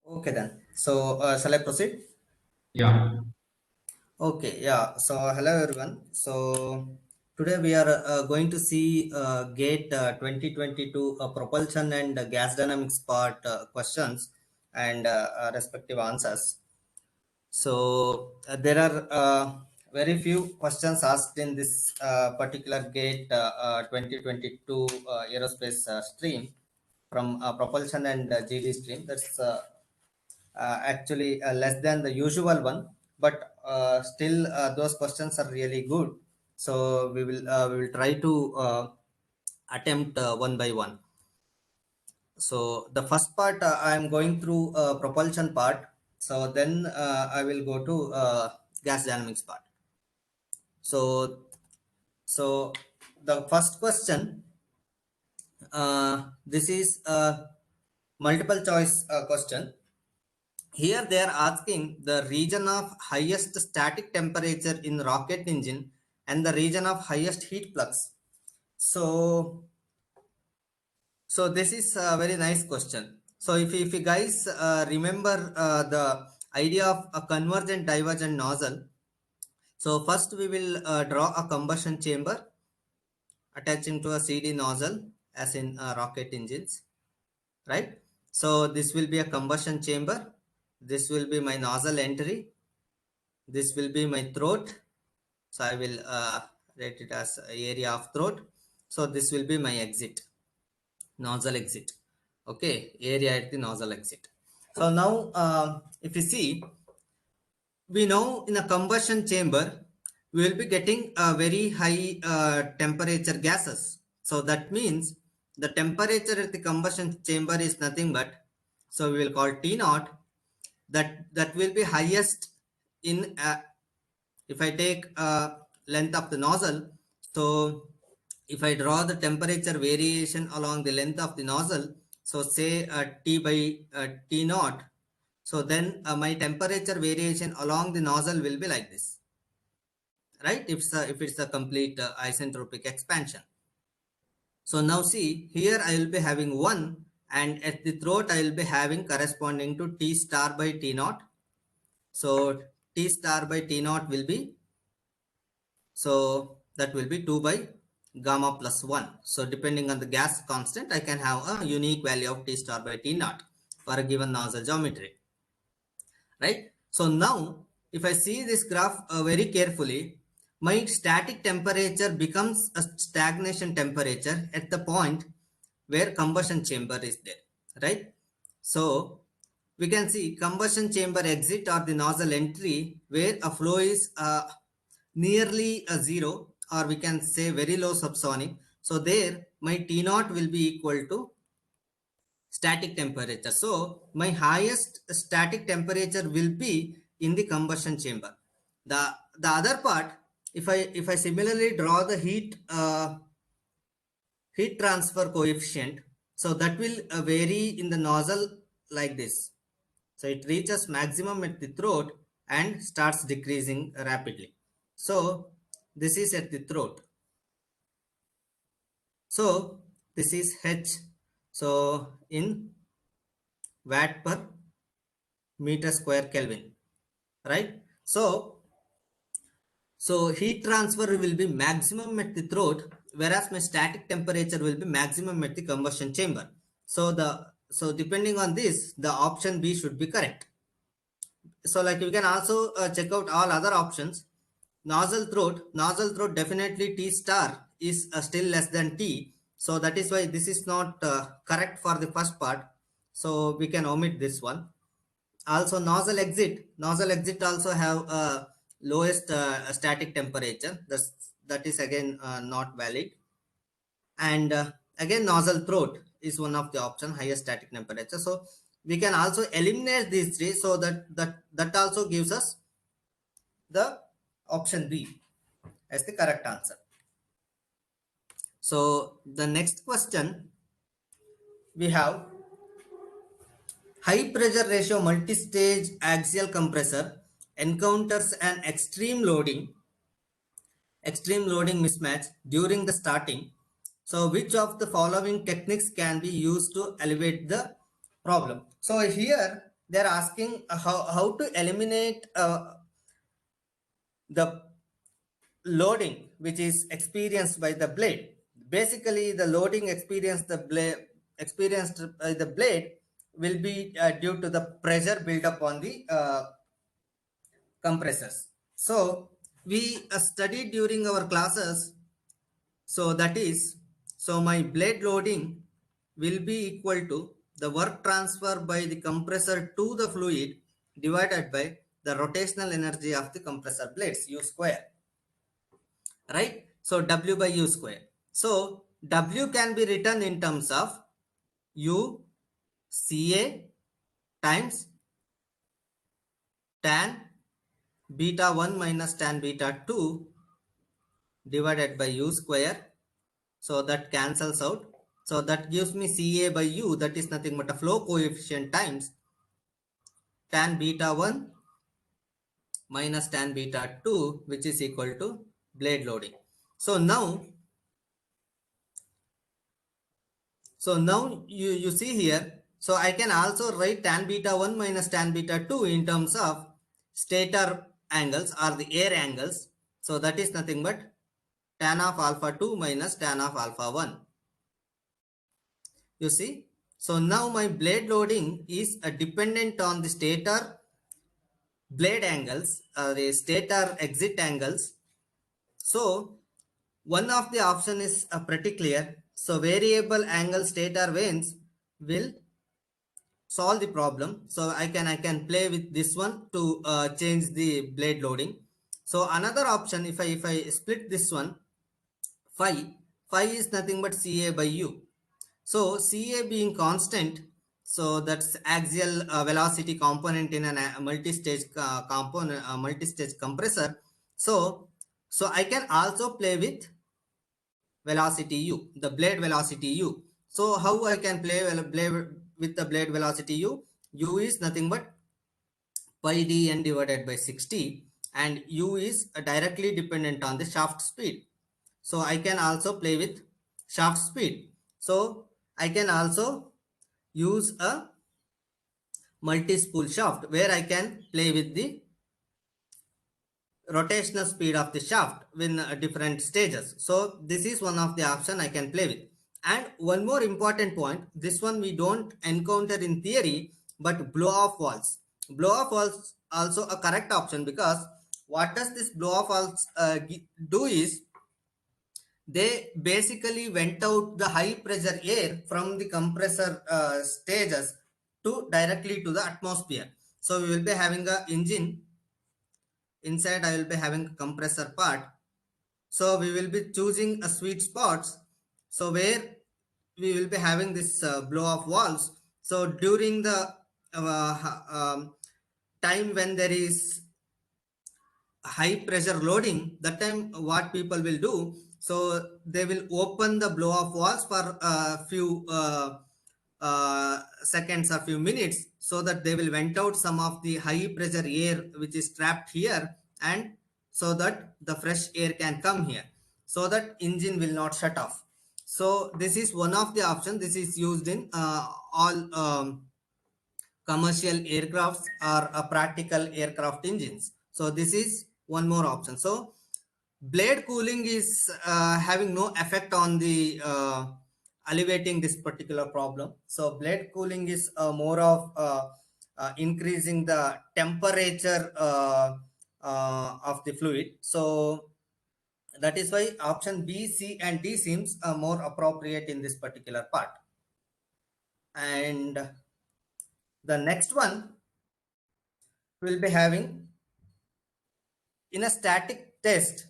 Okay then. So shall I proceed? Yeah. Okay, yeah. So hello everyone. So today we are going to see GATE 2022 propulsion and gas dynamics part questions and respective answers. So there are very few questions asked in this particular GATE 2022 aerospace stream from propulsion and GD stream. That's actually less than the usual one, but still those questions are really good. So we will try to attempt one by one. So the first part I am going through propulsion part. So then I will go to gas dynamics part. So so the first question, this is a multiple choice question. Here they are asking the region of highest static temperature in rocket engine and the region of highest heat flux. So, so this is a very nice question. So if you guys remember the idea of a convergent divergent nozzle, so first we will draw a combustion chamber attaching to a CD nozzle as in rocket engines, right? So this will be a combustion chamber. This will be my nozzle entry. This will be my throat. So I will rate it as area of throat. So this will be my exit, nozzle exit. Okay, area at the nozzle exit. So now if you see, we know in a combustion chamber, we will be getting a very high temperature gases. So that means the temperature at the combustion chamber is nothing but, so we will call T naught, that will be highest in if I take length of the nozzle. So if I draw the temperature variation along the length of the nozzle, so say T by T naught, so then my temperature variation along the nozzle will be like this, right? If it's a complete isentropic expansion. So now see, here I will be having 1, and at the throat I will be having corresponding to T star by T naught. So T star by T naught will be, so that will be 2 by gamma plus 1. So depending on the gas constant, I can have a unique value of T star by T naught for a given nozzle geometry, right? So now, if I see this graph very carefully, my static temperature becomes a stagnation temperature at the point where combustion chamber is there, right? So we can see combustion chamber exit or the nozzle entry where a flow is nearly a zero, or we can say very low subsonic. So there my T naught will be equal to static temperature. So my highest static temperature will be in the combustion chamber. The other part, if I similarly draw the heat transfer coefficient, so that will vary in the nozzle like this. So it reaches maximum at the throat and starts decreasing rapidly. So this is at the throat. So this is H. So in watt per meter square Kelvin, right? So heat transfer will be maximum at the throat, whereas my static temperature will be maximum at the combustion chamber. So depending on this, the option B should be correct. So like you can also check out all other options. Nozzle throat definitely T star is still less than T. So that is why this is not correct for the first part. So we can omit this one. Also nozzle exit also have lowest static temperature. That is again not valid. And again nozzle throat is one of the option, highest static temperature. So we can also eliminate these three, so that also gives us the option B as the correct answer. So the next question we have, high pressure ratio multi-stage axial compressor encounters an extreme loading mismatch during the starting. So which of the following techniques can be used to elevate the problem? So here they're asking how to eliminate the loading which is experienced by the blade. Basically, the loading experienced by the blade will be due to the pressure built up on the compressors. So we studied during our classes. So that is, so my blade loading will be equal to the work transfer by the compressor to the fluid divided by the rotational energy of the compressor blades, U square, right? So W by U square. So W can be written in terms of U CA times tan beta 1 minus tan beta 2 divided by U square. So that cancels out. So that gives me CA by U, that is nothing but a flow coefficient times tan beta 1 minus tan beta 2, which is equal to blade loading. So now, you see here, so I can also write tan beta 1 minus tan beta 2 in terms of stator angles or the air angles. So that is nothing but tan of alpha 2 minus tan of alpha 1. You see, so now my blade loading is dependent on the stator blade angles, the stator exit angles. So one of the option is pretty clear. So variable angle stator vanes will solve the problem. So I can play with this one to change the blade loading. So another option, if I split this one, phi is nothing but CA by U. So CA being constant, so that's axial velocity component in a multi-stage multi-stage compressor. So I can also play with velocity U, the blade velocity U. So how I can play with the blade velocity U? U is nothing but pi dn divided by 60, and U is directly dependent on the shaft speed. So I can also play with shaft speed. So I can also use a multi-spool shaft where I can play with the rotational speed of the shaft in different stages. So this is one of the option I can play with. And one more important point, this one we don't encounter in theory, but blow off valves. Blow off valves also a correct option, because what does this blow off valves do is, they basically went out the high pressure air from the compressor stages to directly to the atmosphere. So we will be having a engine. Inside I will be having a compressor part. So we will be choosing a sweet spots. So where we will be having this blow off valves. So during the time when there is high pressure loading, that time what people will do, so they will open the blow off valves for a few seconds or few minutes, so that they will vent out some of the high pressure air which is trapped here, and so that the fresh air can come here, so that engine will not shut off. So this is one of the options. This is used in all commercial aircrafts or practical aircraft engines. So this is one more option. So blade cooling is having no effect on the alleviating this particular problem. So blade cooling is more of increasing the temperature of the fluid. So that is why option B, C, and D seems more appropriate in this particular part. And the next one will be having, in a static test,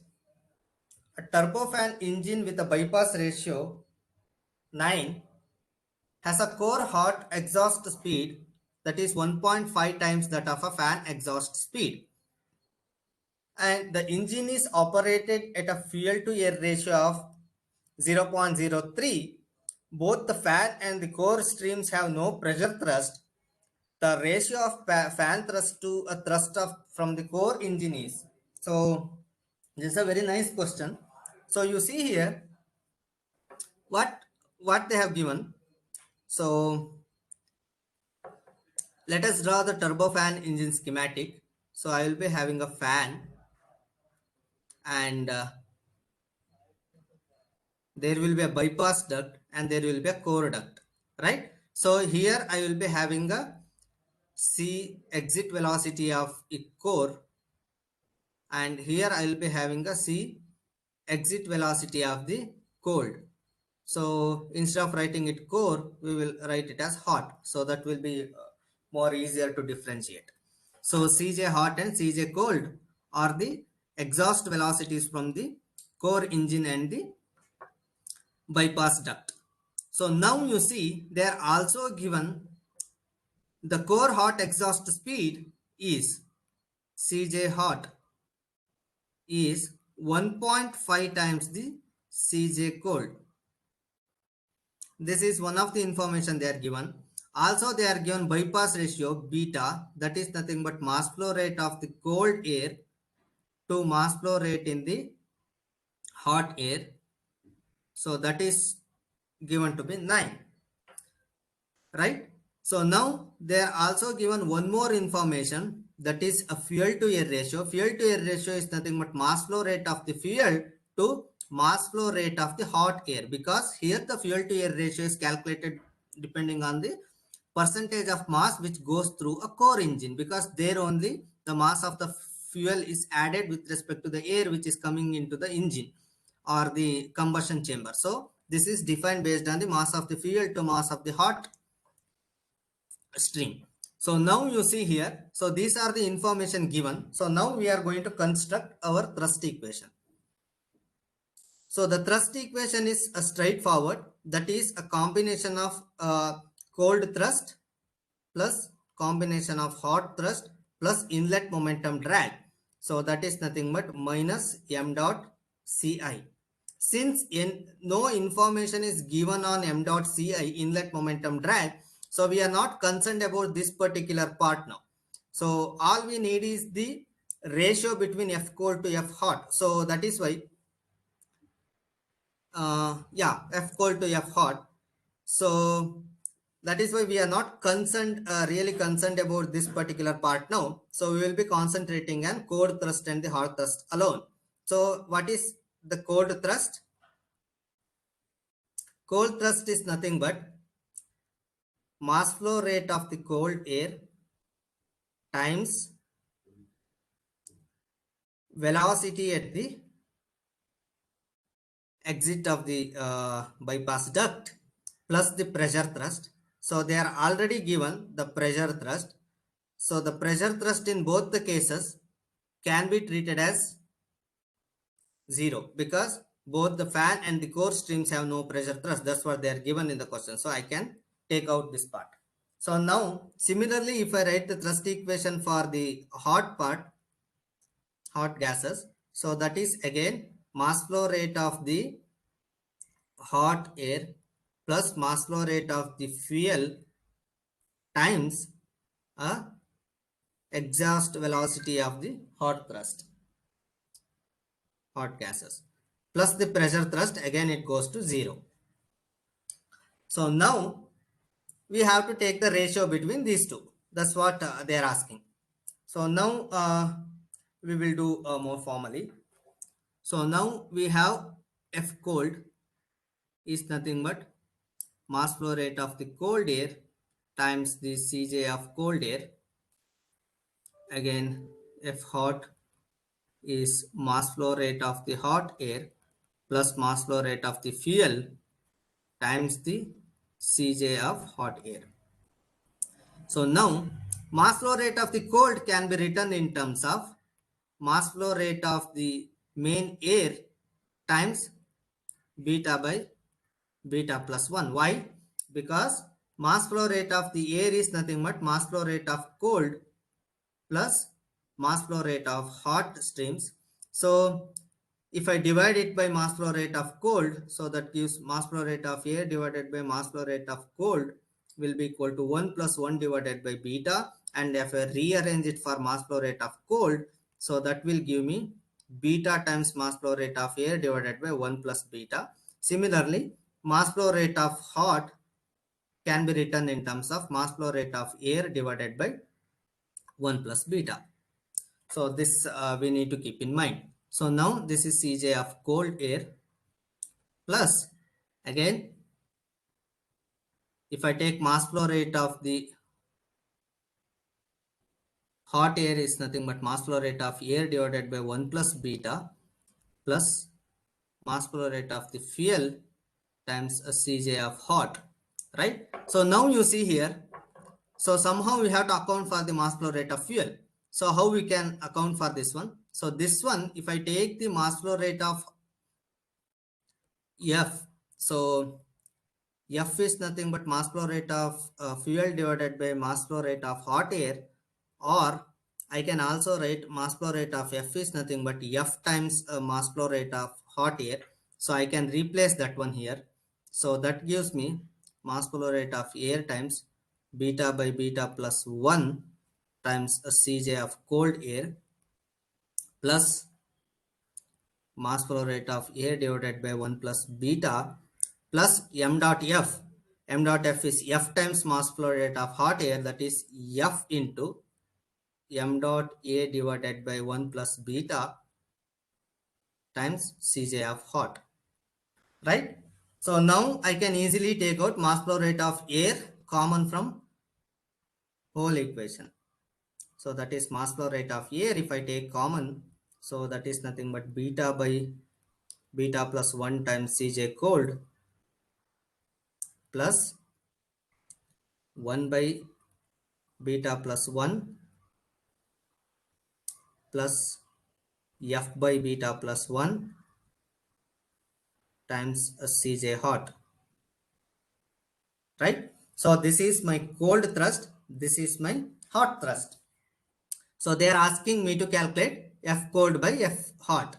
a turbofan engine with a bypass ratio 9 has a core hot exhaust speed that is 1.5 times that of a fan exhaust speed. And the engine is operated at a fuel to air ratio of 0.03. Both the fan and the core streams have no pressure thrust. The ratio of fan thrust to a thrust of from the core engine is. So this is a very nice question. So you see here what they have given. So Let us draw the turbofan engine schematic. So I will be having a fan, and there will be a bypass duct, and there will be a core duct, right? So here I will be having a C exit velocity of a core, and here I will be having a C exit velocity of the cold. So instead of writing it core, we will write it as hot. So that will be more easier to differentiate. So Cj hot and Cj cold are the exhaust velocities from the core engine and the bypass duct. So now you see they are also given the core hot exhaust speed is Cj hot is 1.5 times the Cj cold. This is one of the information they are given. Also they are given bypass ratio beta, that is nothing but mass flow rate of the cold air to mass flow rate in the hot air. So that is given to be 9, right? So now they are also given one more information, that is a fuel to air ratio. Fuel to air ratio is nothing but mass flow rate of the fuel to mass flow rate of the hot air, because here the fuel to air ratio is calculated depending on the percentage of mass which goes through a core engine, because there only the mass of the fuel is added with respect to the air which is coming into the engine or the combustion chamber. So this is defined based on the mass of the fuel to mass of the hot stream. So now you see here, so these are the information given. So now we are going to construct our thrust equation. So the thrust equation is a straightforward, that is a combination of cold thrust plus combination of hot thrust plus inlet momentum drag. So that is nothing but minus m dot ci. Since no information is given on m dot ci, inlet momentum drag, so we are not concerned about this particular part now. So all we need is the ratio between f cold to f hot. So that is why yeah, f cold to f hot. So that is why we are not concerned, really concerned about this particular part now. So we will be concentrating on cold thrust and the hot thrust alone. So what is the cold thrust? Cold thrust is nothing but mass flow rate of the cold air times velocity at the exit of the bypass duct plus the pressure thrust. So they are already given the pressure thrust. So the pressure thrust in both the cases can be treated as 0, because both the fan and the core streams have no pressure thrust. That's what they are given in the question. So I can take out this part. So now similarly, if I write the thrust equation for the hot part, hot gases, so that is again mass flow rate of the hot air plus mass flow rate of the fuel times a exhaust velocity of the hot thrust, hot gases, plus the pressure thrust, again it goes to 0. So now we have to take the ratio between these two. That's what they are asking. So now we will do more formally. So now we have F cold is nothing but mass flow rate of the cold air times the Cj of cold air. Again, F hot is mass flow rate of the hot air plus mass flow rate of the fuel times the Cj of hot air. So now mass flow rate of the cold can be written in terms of mass flow rate of the main air times beta by beta plus 1. Why? Because mass flow rate of the air is nothing but mass flow rate of cold plus mass flow rate of hot streams. So if I divide it by mass flow rate of cold, so that gives mass flow rate of air divided by mass flow rate of cold will be equal to 1 plus 1 divided by beta. And if I rearrange it for mass flow rate of cold, so that will give me beta times mass flow rate of air divided by 1 plus beta. Similarly, mass flow rate of hot can be written in terms of mass flow rate of air divided by 1 plus beta. So this we need to keep in mind. So now this is Cj of cold air plus, again, if I take mass flow rate of the hot air is nothing but mass flow rate of air divided by 1 plus beta plus mass flow rate of the fuel times a Cj of hot, right? So now you see here, so somehow we have to account for the mass flow rate of fuel. So how we can account for this one? So this one, if I take the mass flow rate of F, so F is nothing but mass flow rate of fuel divided by mass flow rate of hot air, or I can also write mass flow rate of F is nothing but F times mass flow rate of hot air. So I can replace that one here. So that gives me mass flow rate of air times beta by beta plus 1 times a Cj of cold air plus mass flow rate of air divided by 1 plus beta plus m dot f. M dot f is f times mass flow rate of hot air, that is f into m dot a divided by 1 plus beta times Cj of hot, right? So now I can easily take out mass flow rate of air common from whole equation. So that is mass flow rate of air if I take common. So that is nothing but beta by beta plus 1 times Cj cold plus 1 by beta plus 1 plus f by beta plus 1 times a Cj hot, right? So this is my cold thrust, this is my hot thrust. So they are asking me to calculate F cold by F hot.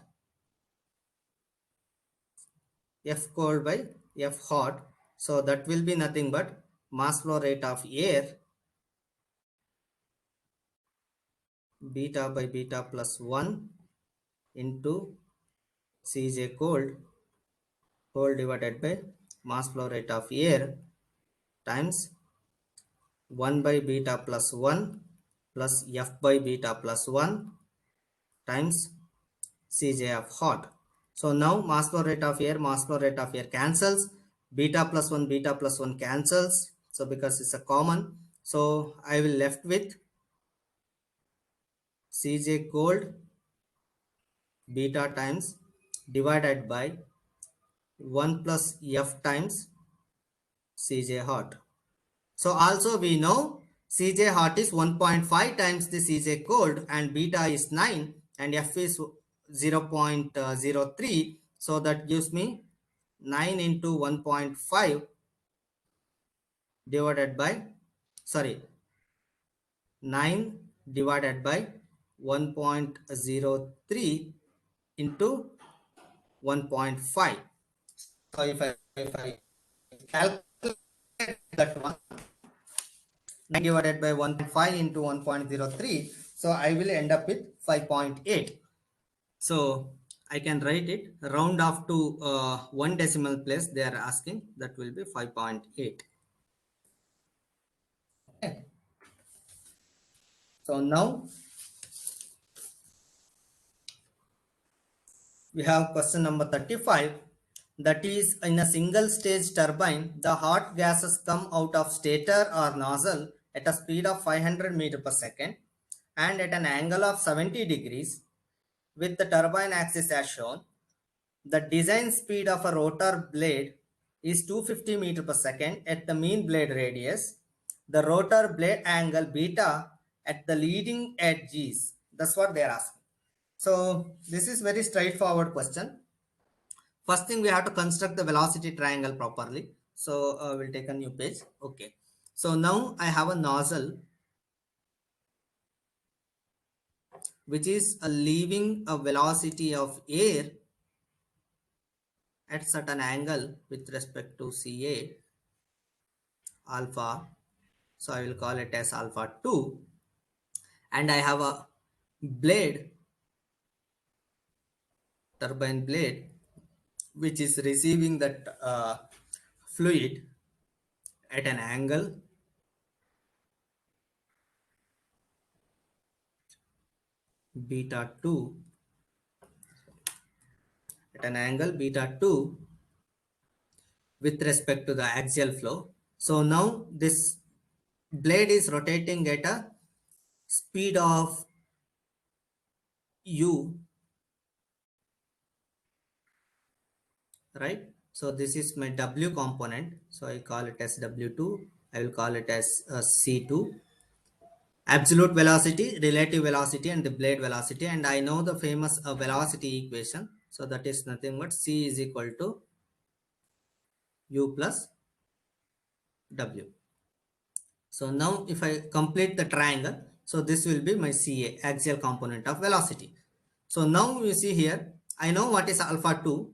F cold by F hot. So that will be nothing but mass flow rate of air beta by beta plus 1 into Cj cold whole divided by mass flow rate of air times 1 by beta plus 1 plus F by beta plus 1 times Cj of hot. So now mass flow rate of air cancels. Beta plus 1 cancels. So because it's a common, so I will left with Cj cold beta times divided by 1 plus F times Cj hot. So also we know Cj hot is 1.5 times the Cj cold and beta is 9 and F is 0.03. So that gives me 9 into 1.5 divided by, sorry, 9 divided by 1.03 into 1.5. So if I calculate that one, 9 divided by 1.5 into 1.03, so I will end up with 5.8. So I can write it round off to one decimal place they are asking, that will be 5.8. Okay. So now we have question number 35, that is, in a single stage turbine the hot gases come out of stator or nozzle at a speed of 500 meter per second and at an angle of 70 degrees with the turbine axis as shown. The design speed of a rotor blade is 250 meter per second at the mean blade radius. The rotor blade angle beta at the leading edge is. That's what they are asking. So this is very straightforward question. First thing, we have to construct the velocity triangle properly. So we'll take a new page. Okay. So now I have a nozzle which is leaving a velocity of air at certain angle with respect to Ca alpha. So I will call it as alpha 2. And I have a blade, turbine blade, which is receiving that fluid at an angle beta 2 beta 2 with respect to the axial flow. So now this blade is rotating at a speed of u, right? So this is my w component, so I call it as w2. I will call it as c2. Absolute velocity, relative velocity, and the blade velocity, and I know the famous velocity equation. So that is nothing but c is equal to u plus w. So now if I complete the triangle, so this will be my CA, axial component of velocity. So now you see here, I know what is alpha 2.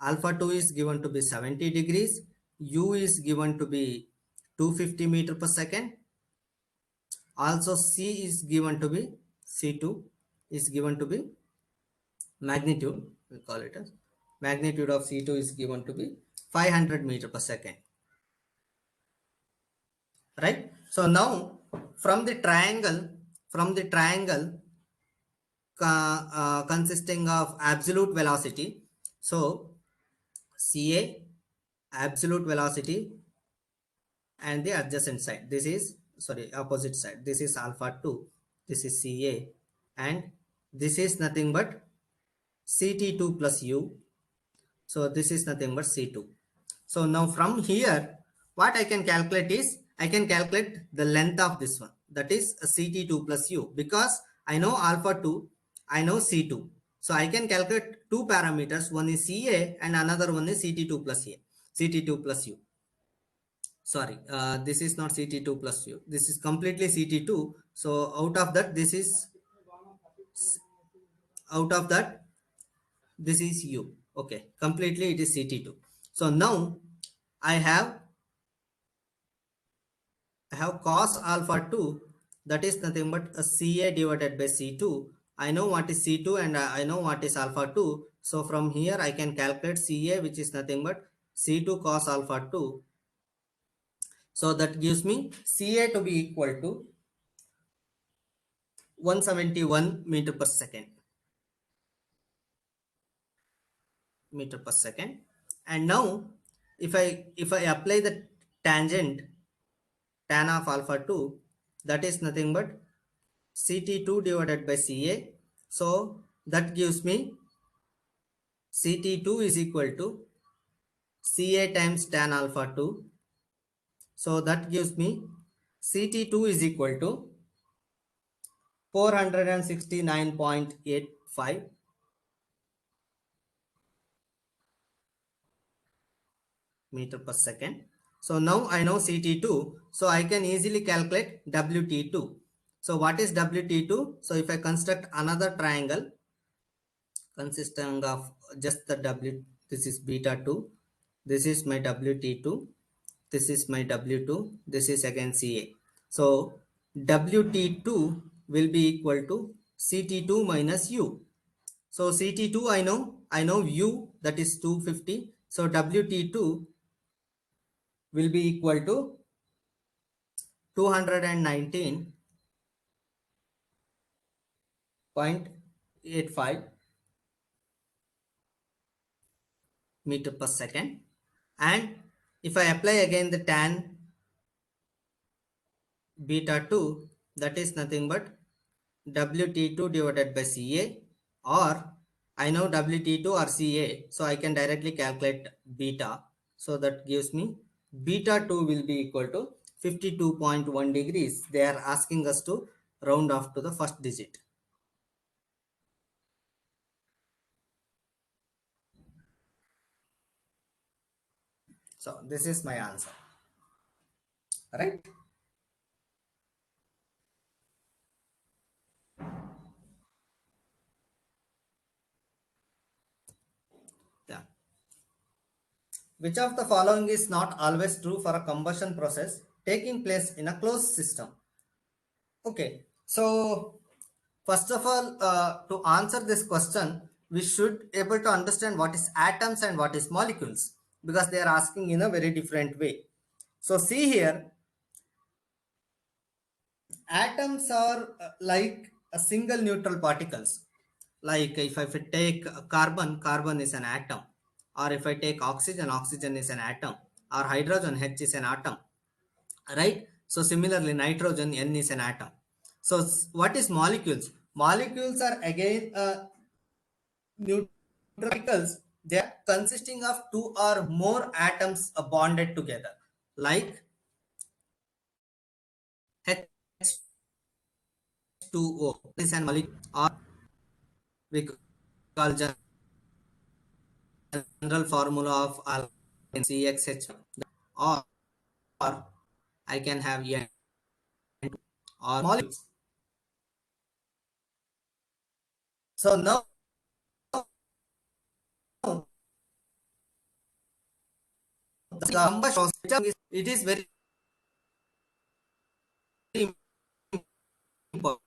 Alpha 2 is given to be 70 degrees. U is given to be 250 meter per second. Also C is given to be, C2 is given to be magnitude, we call it as magnitude of C2 is given to be 500 meter per second. Right? So now from the triangle consisting of absolute velocity, so CA, absolute velocity, and the adjacent side, this is, sorry, opposite side, this is alpha 2, this is CA, and this is nothing but CT2 plus U. So this is nothing but C2. So now from here, what I can calculate is, I can calculate the length of this one. That is CT2 plus U, because I know alpha 2, I know C2. So I can calculate two parameters. One is CA and another one is CT2 plus A, CT2 plus U. Sorry, this is not CT2 plus U. This is completely CT2. So out of that, this is, out of that, this is U. Okay, completely it is CT2. So now I have cos alpha 2, that is nothing but a CA divided by C2. I know what is C2 and I know what is alpha 2. So from here I can calculate CA, which is nothing but C2 cos alpha 2. So that gives me CA to be equal to 171 meter per second. And now if I apply the tangent tan of alpha 2, that is nothing but CT2 divided by CA. So that gives me CT2 is equal to CA times tan alpha 2. So that gives me CT2 is equal to 469.85 meter per second. So now I know CT2, so I can easily calculate WT2. So what is WT2? So if I construct another triangle consisting of just the W, this is beta 2, this is my WT2, this is my W2, this is again CA. So WT2 will be equal to CT2 minus U. So CT2 I know U, that is 250. So WT2 will be equal to 219.85 meter per second. And if I apply again the tan beta 2, that is nothing but WT2 divided by CA, or I know WT2 or CA, so I can directly calculate beta. So that gives me beta 2 will be equal to 52.1 degrees. They are asking us to round off to the first digit. So this is my answer, right? Yeah. Which of the following is not always true for a combustion process taking place in a closed system? Okay, so first of all, to answer this question, we should able to understand what is atoms and what is molecules, because they are asking in a very different way. So see here, atoms are like a single neutral particles. Like if I take carbon, carbon is an atom. Or if I take oxygen, oxygen is an atom. Or hydrogen, H is an atom. Right? So similarly, nitrogen, N is an atom. So what is molecules? Molecules are again neutral particles. They are consisting of two or more atoms bonded together. Like H2O is an molecule, or we call general formula of alkane CXH, or I can have N2 or molecules. So now the combustion is, it is very important.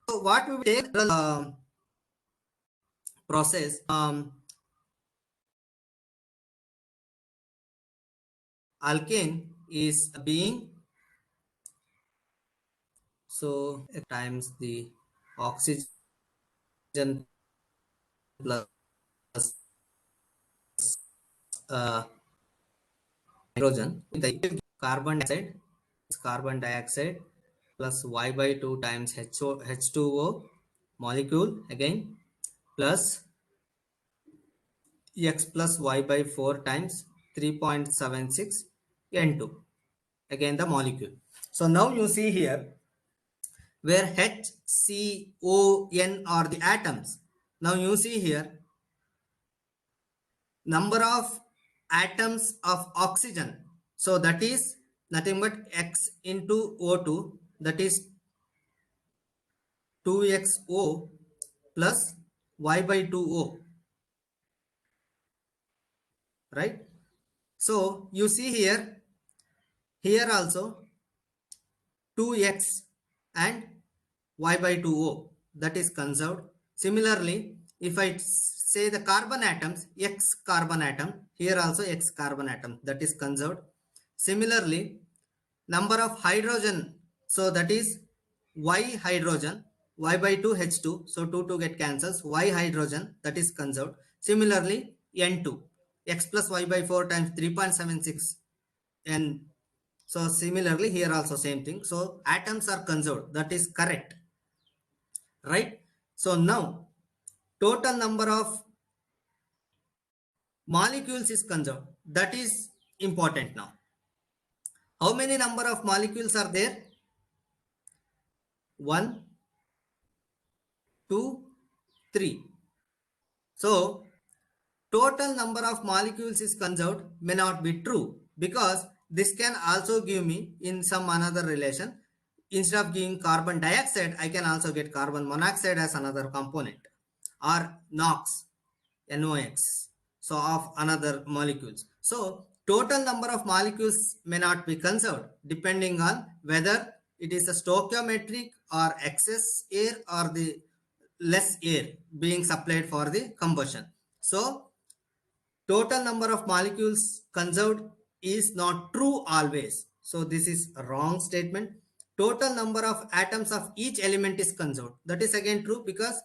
So what we will take the process, alkane is being, so times the oxygen plus uh, hydrogen with the carbon dioxide plus Y by 2 times H2O molecule again plus X plus Y by 4 times 3.76 N2 again the molecule. So now you see here where H, C, O, N are the atoms. Now you see here number of atoms of oxygen. So that is nothing but X into O2, that is 2XO plus Y by 2O, right? So you see here also 2x and y by 2o, that is conserved. Similarly, if I say the carbon atoms, x carbon atom, here also x carbon atom, that is conserved. Similarly, number of hydrogen, so that is y hydrogen, y by 2 H2, so 2 get cancels, y hydrogen, that is conserved. Similarly, N2, x plus y by 4 times 3.76 N. So similarly here also same thing. So atoms are conserved. That is correct. Right? So now total number of molecules is conserved. That is important now. How many number of molecules are there? 1, 2, 3. So total number of molecules is conserved may not be true, because this can also give me in some another relation. Instead of giving carbon dioxide, I can also get carbon monoxide as another component, or NOx, NOx, so of another molecules. So total number of molecules may not be conserved depending on whether it is a stoichiometric or excess air or the less air being supplied for the combustion. So total number of molecules conserved is not true always. So this is a wrong statement. Total number of atoms of each element is conserved. That is again true, because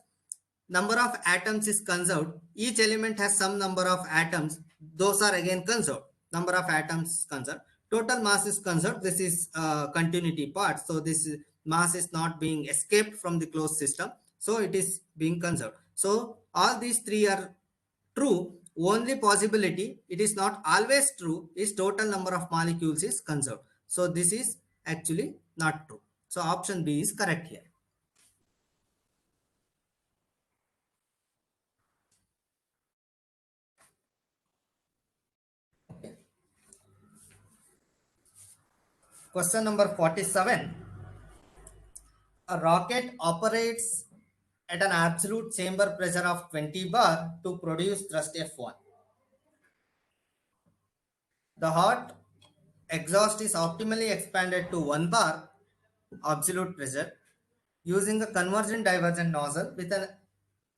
number of atoms is conserved. Each element has some number of atoms. Those are again conserved. Number of atoms conserved. Total mass is conserved. This is continuity part. So this mass is not being escaped from the closed system. So it is being conserved. So all these three are true. Only possibility, it is not always true, is total number of molecules is conserved. So this is actually not true. So option B is correct here. Question number 47. A rocket operates at an absolute chamber pressure of 20 bar to produce thrust F1. The hot exhaust is optimally expanded to 1 bar absolute pressure using a convergent divergent nozzle with an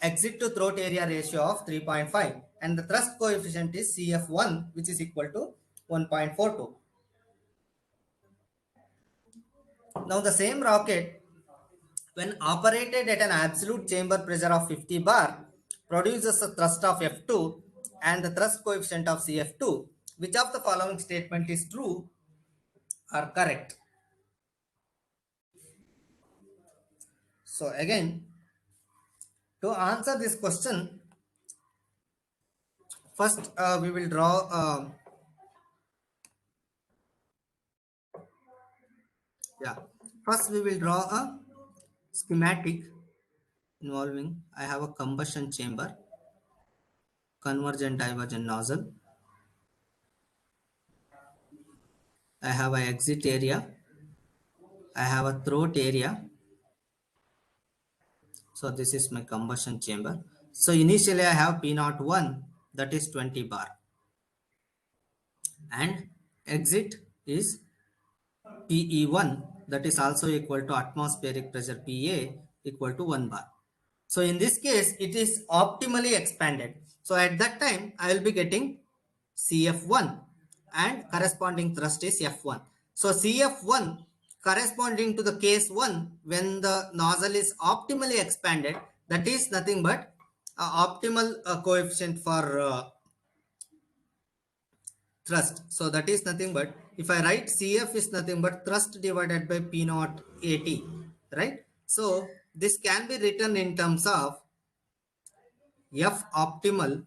exit to throat area ratio of 3.5. and the thrust coefficient is CF1, which is equal to 1.42. Now the same rocket, when operated at an absolute chamber pressure of 50 bar, produces a thrust of F2 and the thrust coefficient of CF2. Which of the following statement is true or correct? So again, to answer this question, first we will draw yeah. First we will draw a schematic involving, I have a combustion chamber, convergent divergent nozzle. I have a exit area. I have a throat area. So this is my combustion chamber. So initially I have P01, that is 20 bar, and exit is PE1, that is also equal to atmospheric pressure PA equal to 1 bar. So in this case, it is optimally expanded. So at that time, I will be getting CF1 and corresponding thrust is F1. So CF1 corresponding to the case 1 when the nozzle is optimally expanded, that is nothing but optimal coefficient for thrust. So that is nothing but, if I write CF is nothing but thrust divided by P naught AT, right? So this can be written in terms of F optimal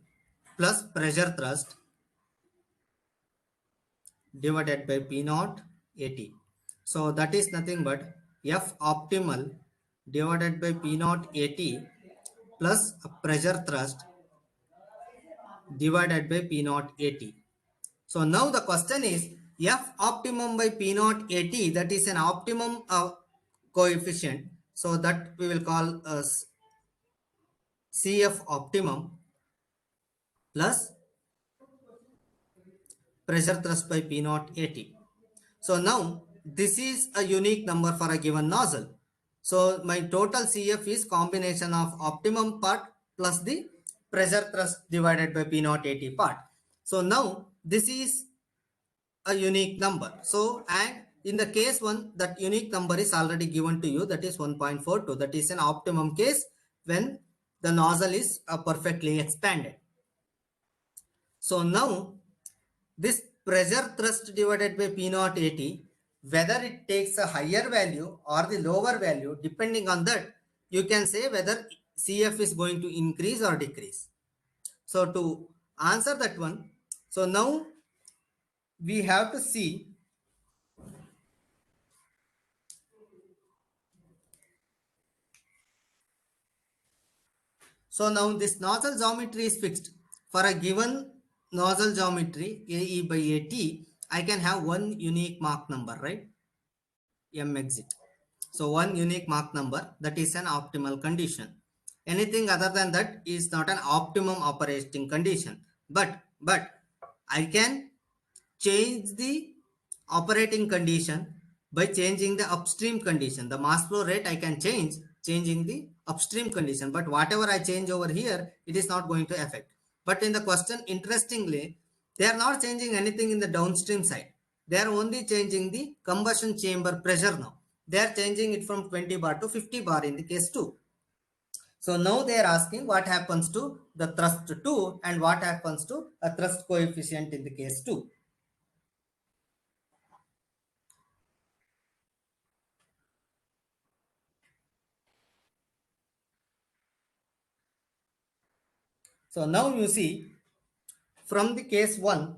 plus pressure thrust divided by P naught AT. So that is nothing but F optimal divided by P naught AT plus pressure thrust divided by P naught AT. So now the question is F optimum by P naught AT, that is an optimum coefficient. So that we will call as CF optimum plus pressure thrust by P naught AT. So now this is a unique number for a given nozzle. So my total CF is combination of optimum part plus the pressure thrust divided by P naught AT part. So now this is a unique number. So and in the case 1, that unique number is already given to you, that is 1.42. That is an optimum case when the nozzle is perfectly expanded. So now this pressure thrust divided by P naught AT, whether it takes a higher value or the lower value, depending on that, you can say whether CF is going to increase or decrease. So to answer that one, so now we have to see. So now this nozzle geometry is fixed. For a given nozzle geometry, AE by AT, I can have one unique Mach number, right? M exit. So one unique Mach number, that is an optimal condition. Anything other than that is not an optimum operating condition. But I can change the operating condition by changing the upstream condition. The mass flow rate I can change changing the upstream condition, but whatever I change over here, it is not going to affect. But in the question, interestingly, they are not changing anything in the downstream side. They are only changing the combustion chamber pressure now. They are changing it from 20 bar to 50 bar in the case 2. So now they are asking what happens to the thrust 2 and what happens to a thrust coefficient in the case 2. So now you see from the case 1,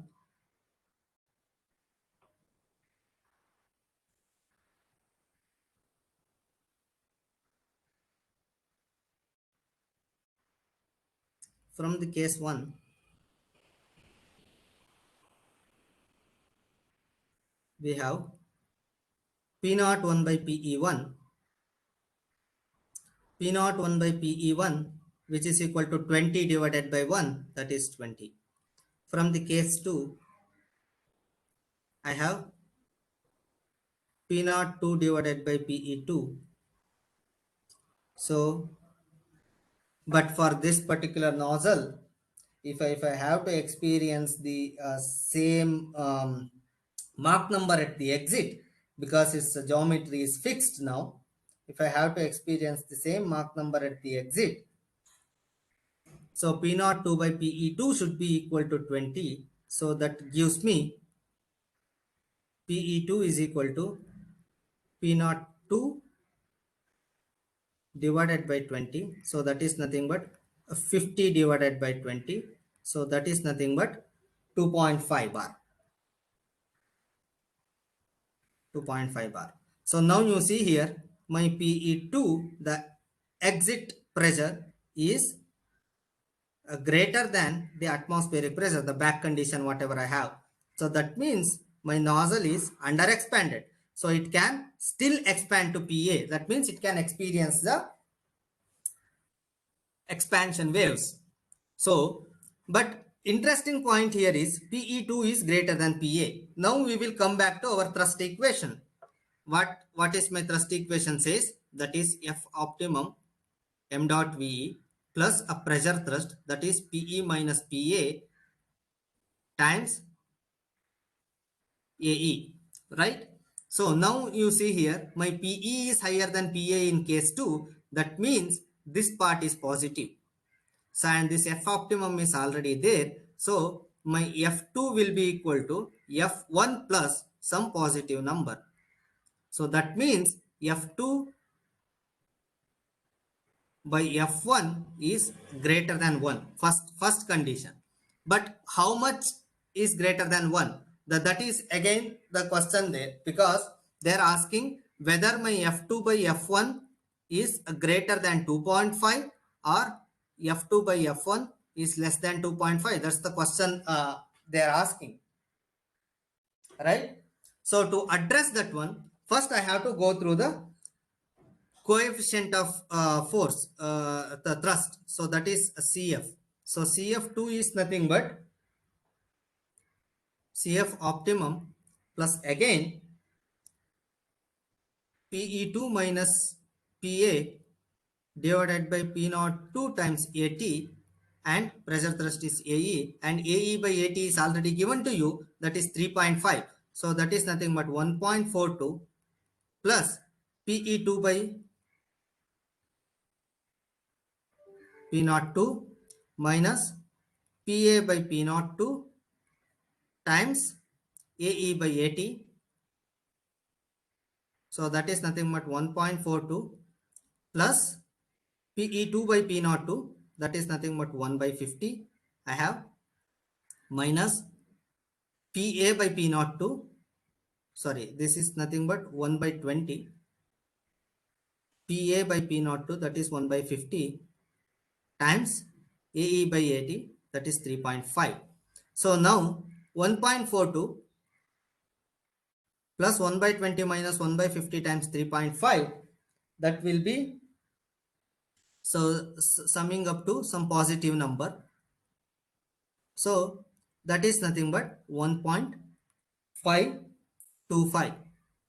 from the case 1, we have P01 by PE1, P01 by PE1, which is equal to 20 divided by 1, that is 20. From the case 2, I have P02 divided by PE2. So, but for this particular nozzle, if I have to experience the same Mach number at the exit, because its geometry is fixed now, if I have to experience the same Mach number at the exit, so P naught 2 by PE2 should be equal to 20. So that gives me PE2 is equal to P naught 2 divided by 20. So that is nothing but 50 divided by 20. So that is nothing but 2.5 bar. 2.5 bar. So now you see here my PE2, the exit pressure is greater than the atmospheric pressure, the back condition, whatever I have. So that means my nozzle is under expanded. So it can still expand to PA. That means it can experience the expansion waves. So, but interesting point here is PE2 is greater than PA. Now we will come back to our thrust equation. What is my thrust equation says? That is F optimum m dot VE plus a pressure thrust, that is PE minus PA times AE, right? So now you see here my PE is higher than PA in case 2. That means this part is positive. So and this F optimum is already there. So my F2 will be equal to F1 plus some positive number. So that means F2 by F1 is greater than 1, first condition. But how much is greater than 1? That is again the question there, because they are asking whether my F2 by F1 is greater than 2.5 or F2 by F1 is less than 2.5. That's the question they are asking, right? So to address that one, first I have to go through the coefficient of force, the thrust. So that is CF. So CF2 is nothing but CF optimum plus again PE2 minus PA divided by P naught 2 times AT, and pressure thrust is AE, and AE by AT is already given to you, that is 3.5. So that is nothing but 1.42 plus PE2 by P naught 2 minus PA by P naught 2 times AE by AT. So that is nothing but 1.42 plus PE2 by P naught 2, that is nothing but 1 by 50 I have, minus PA by P naught 2, sorry, this is nothing but 1 by 20, PA by P naught 2, that is 1 by 50 times AE by AT, that is 3.5. So now 1.42 plus 1 by 20 minus 1 by 50 times 3.5, that will be, so summing up to some positive number. So that is nothing but 1.525.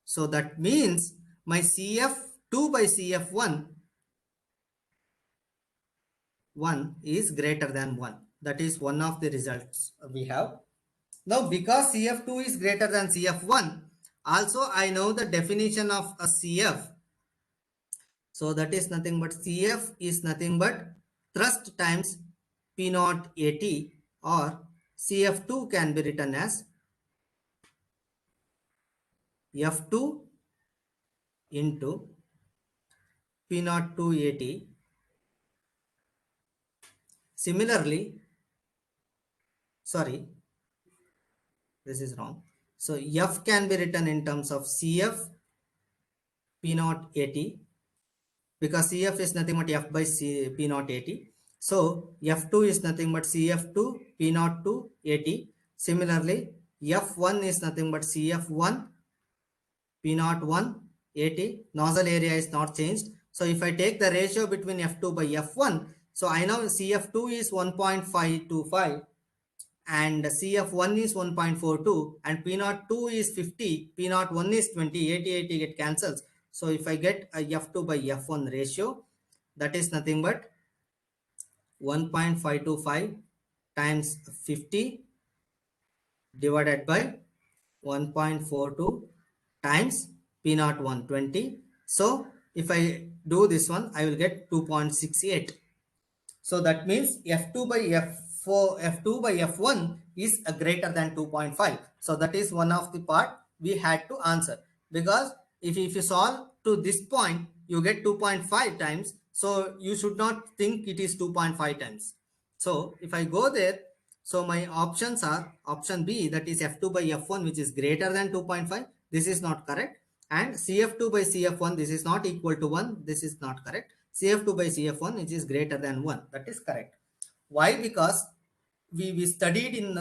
So that means my CF2 by CF1 is greater than 1. That is one of the results we have. Now because CF2 is greater than CF1, also I know the definition of a CF. So that is nothing but CF is nothing but thrust times P naught AT, or CF2 can be written as F2 into P naught 2 AT. Similarly, sorry, this is wrong. So F can be written in terms of CF P naught AT, because CF is nothing but F by P naught AT. So F2 is nothing but CF2 P naught 2 AT. Similarly, F1 is nothing but CF1 P naught 1 AT. Nozzle area is not changed. So if I take the ratio between F2 by F1, so I know CF2 is 1.525 and CF1 is 1.42 and P naught 2 is 50, P naught 1 is 20, 80 get cancels. So if I get a F2 by F1 ratio, that is nothing but 1.525 times 50 divided by 1.42 times P naught 120. So if I do this one, I will get 2.68. So that means F2 by F4, F2 by F1 is a greater than 2.5. So that is one of the part we had to answer, because if you solve to this point, you get 2.5 times. So you should not think it is 2.5 times. So if I go there, so my options are option B, that is F2 by F1, which is greater than 2.5. This is not correct. And CF2 by CF1, this is not equal to 1. This is not correct. CF2 by CF1, which is greater than 1. That is correct. Why? Because we studied in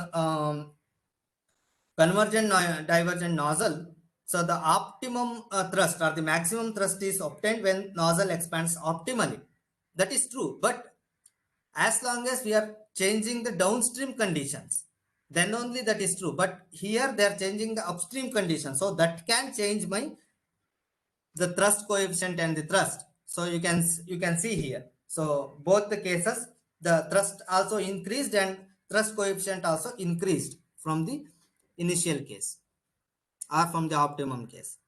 convergent divergent nozzle. So the optimum thrust or the maximum thrust is obtained when nozzle expands optimally. That is true. But as long as we are changing the downstream conditions, then only that is true. But here they are changing the upstream conditions. So that can change my the thrust coefficient and the thrust. So you can see here. So both the cases, the thrust also increased and thrust coefficient also increased from the initial case or from the optimum case.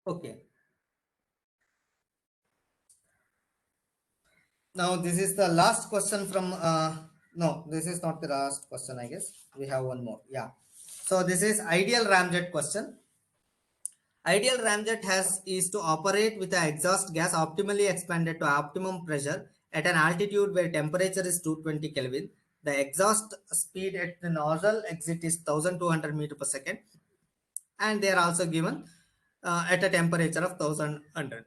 Okay. Now this is the last question from no, this is not the last question, I guess. We have one more. Yeah. So this is ideal ramjet question. Ideal ramjet is to operate with the exhaust gas optimally expanded to optimum pressure at an altitude where temperature is 220 Kelvin. The exhaust speed at the nozzle exit is 1200 meter per second, and they are also given at a temperature of 1100.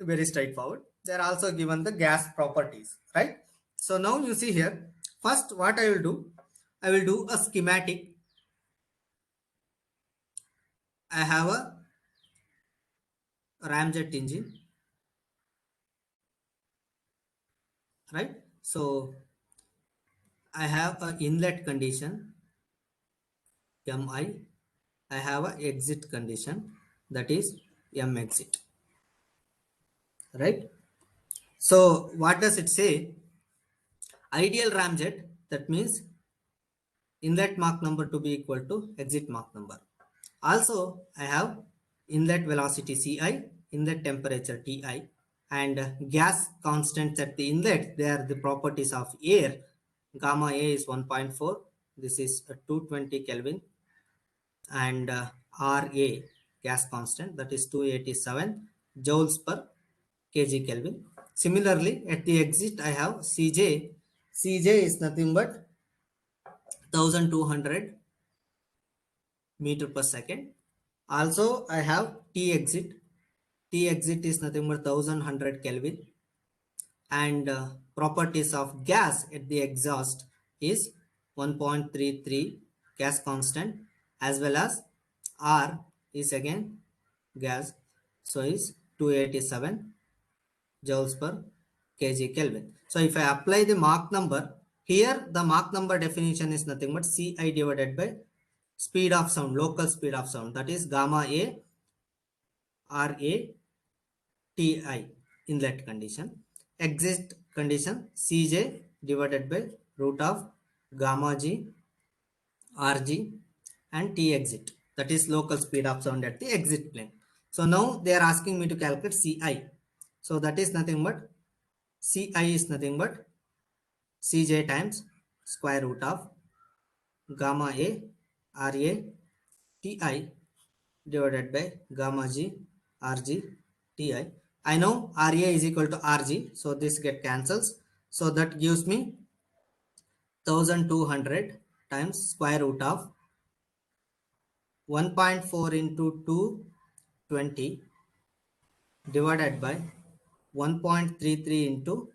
Very straightforward. They are also given the gas properties, right? So now you see here. First, what I will do, I will do a schematic. I have a ramjet engine, right? So I have a inlet condition Mi. I have a exit condition, that is M exit, right? So what does it say? Ideal ramjet, that means inlet Mach number to be equal to exit Mach number. Also, I have inlet velocity Ci, inlet temperature Ti, and gas constants at the inlet. They are the properties of air. Gamma A is 1.4. This is 220 Kelvin. And Ra, gas constant, that is 287 joules per kg Kelvin. Similarly, at the exit, I have Cj. Cj is nothing but 1200 meter per second. Also, I have T exit. T exit is nothing but 1100 Kelvin. And properties of gas at the exhaust is 1.33 gas constant, as well as R is again gas, so is 287 joules per kg Kelvin. So if I apply the Mach number, here the Mach number definition is nothing but Ci divided by speed of sound, local speed of sound, that is gamma A Ra Ti, inlet condition. Exit condition Cj divided by root of gamma G Rg and T exit, that is local speed of sound at the exit plane. So now they are asking me to calculate Ci. So that is nothing but Ci is nothing but Cj times square root of gamma A Ra Ti divided by gamma G Rg Ti. I know Ra is equal to Rg, so this get cancels. So that gives me 1200 times square root of 1.4 into 220 divided by 1.33 into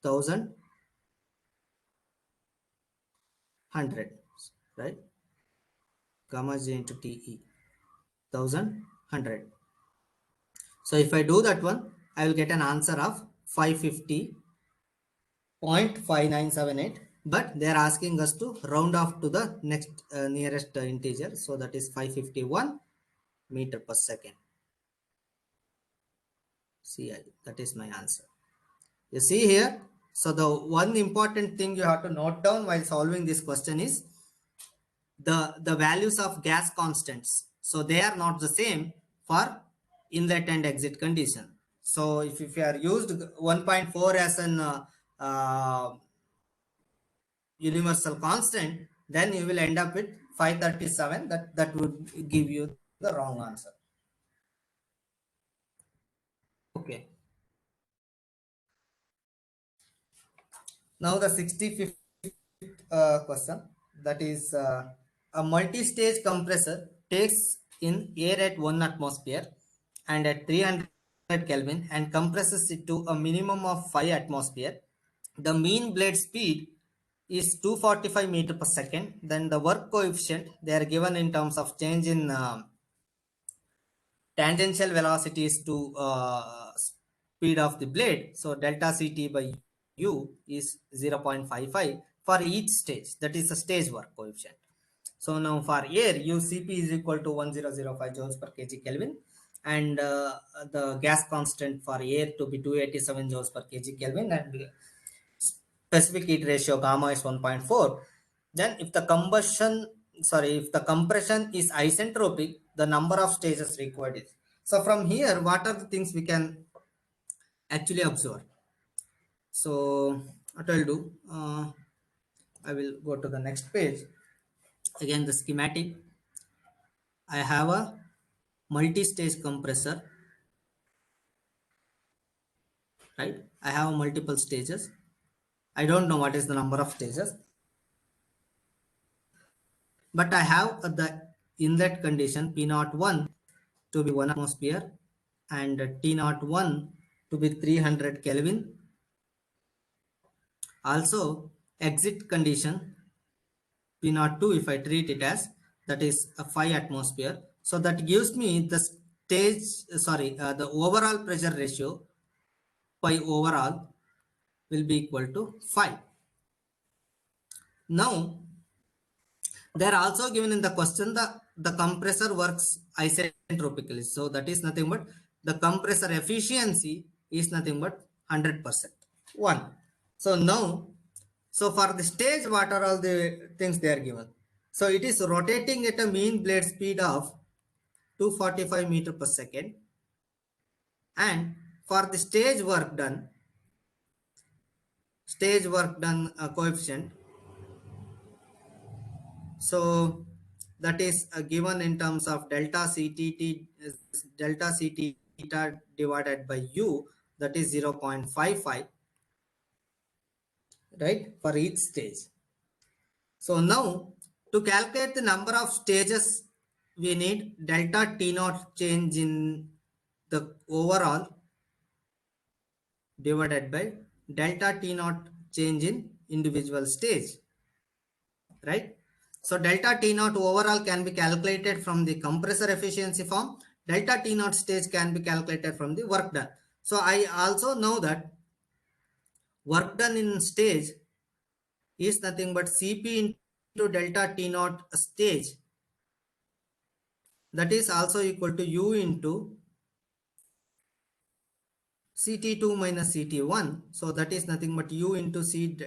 1100, right? Gamma G into Te, 1100. So if I do that one, I will get an answer of 550.5978. But they are asking us to round off to the next nearest integer. So that is 551 meter per second. Ci, that is my answer. You see here, So the one important thing you have to note down while solving this question is the values of gas constants. So they are not the same for inlet and exit condition. So if you are used 1.4 as an universal constant, then you will end up with 537. That would give you the wrong answer. Okay. Now the 65th question, that is a multi-stage compressor takes in air at 1 atmosphere and at 300 Kelvin and compresses it to a minimum of 5 atmosphere. The mean blade speed is 245 meter per second. Then the work coefficient, they are given in terms of change in tangential velocities to speed of the blade. So delta Ct by U is 0.55 for each stage. That is the stage work coefficient. So now for air, UCP is equal to 1005 joules per kg Kelvin, and the gas constant for air to be 287 joules per kg Kelvin, and specific heat ratio gamma is 1.4. Then if the if the compression is isentropic, the number of stages required is. So from here, what are the things we can actually observe? So what I'll do, I will go to the next page. Again, the schematic. I have a multi-stage compressor, right? I have multiple stages. I don't know what is the number of stages, but I have the inlet condition P01 to be 1 atmosphere and T01 to be 300 Kelvin. Also, exit condition P02, if I treat it as, that is a 5 atmosphere. So that gives me the the overall pressure ratio pi overall will be equal to 5. Now, they are also given in the question the compressor works isentropically. So that is nothing but the compressor efficiency is nothing but 100%. One. So now, so for the stage, what are all the things they are given? So it is rotating at a mean blade speed of 245 meter per second, and for the stage work done coefficient, so that is given in terms of delta CTT delta C theta divided by U, that is 0.55, right, for each stage. So now to calculate the number of stages, we need delta T naught change in the overall divided by delta T naught change in individual stage, right? So delta T naught overall can be calculated from the compressor efficiency form. Delta T naught stage can be calculated from the work done. So I also know that work done in stage is nothing but Cp into delta T naught stage, that is also equal to U into Ct2 minus Ct1. So that is nothing but U into C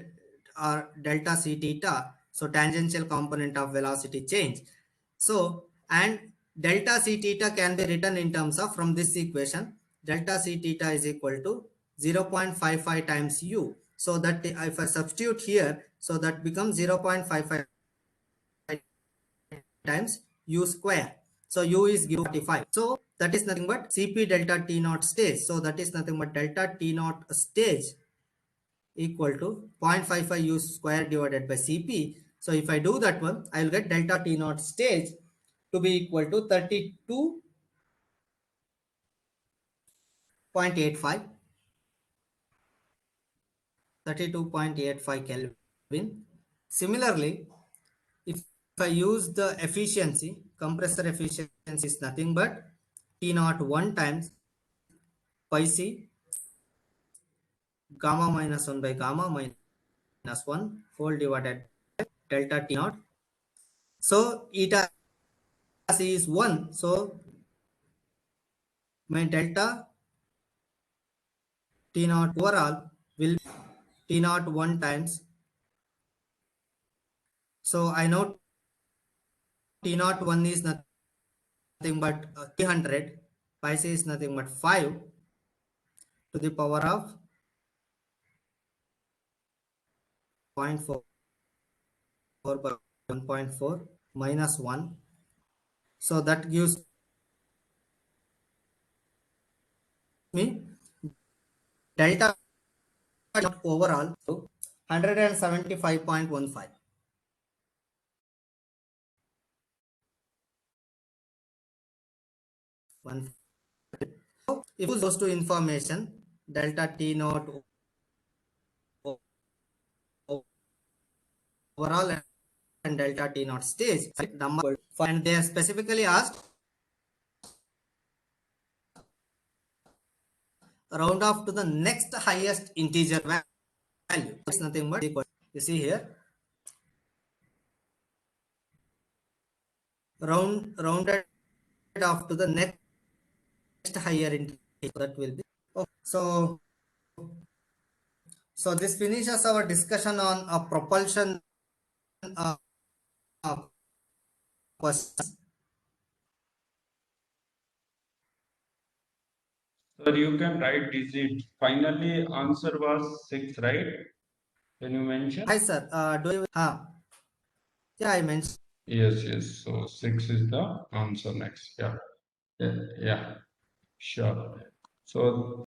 or delta C theta. So tangential component of velocity change. So, and delta C theta can be written in terms of, from this equation, delta C theta is equal to 0.55 times U. So that if I substitute here, so that becomes 0.55 times U square. So U is given 45. So that is nothing but Cp delta T naught stage. So that is nothing but delta T naught stage equal to 0.55 U square divided by Cp. So if I do that one, I will get delta T naught stage to be equal to 32.85 Kelvin. Similarly, if I use the efficiency, compressor efficiency is nothing but T naught 1 times pi c gamma minus 1 by gamma minus 1 whole divided by delta T naught. So eta c is 1. So my delta T naught overall will T naught 1 times. So I know T naught 1 is nothing but 300. Pi c is nothing but 5 to the power of 0.4 by 1.4 minus 1. So that gives me delta overall to 175.15. If it goes to information, delta T naught overall and delta T naught stage number, and they are specifically asked round off to the next highest integer value. It's nothing but equal. You see here, rounded off to the next higher integer. That will be okay. So this finishes our discussion on a propulsion uh, uh, questions. Sir, you can write digit. Finally, answer was 6, right? Can you mention? Hi sir, do you? Yeah, I mentioned. Yes, yes. So 6 is the answer next. Yeah, yeah, yeah. Sure. So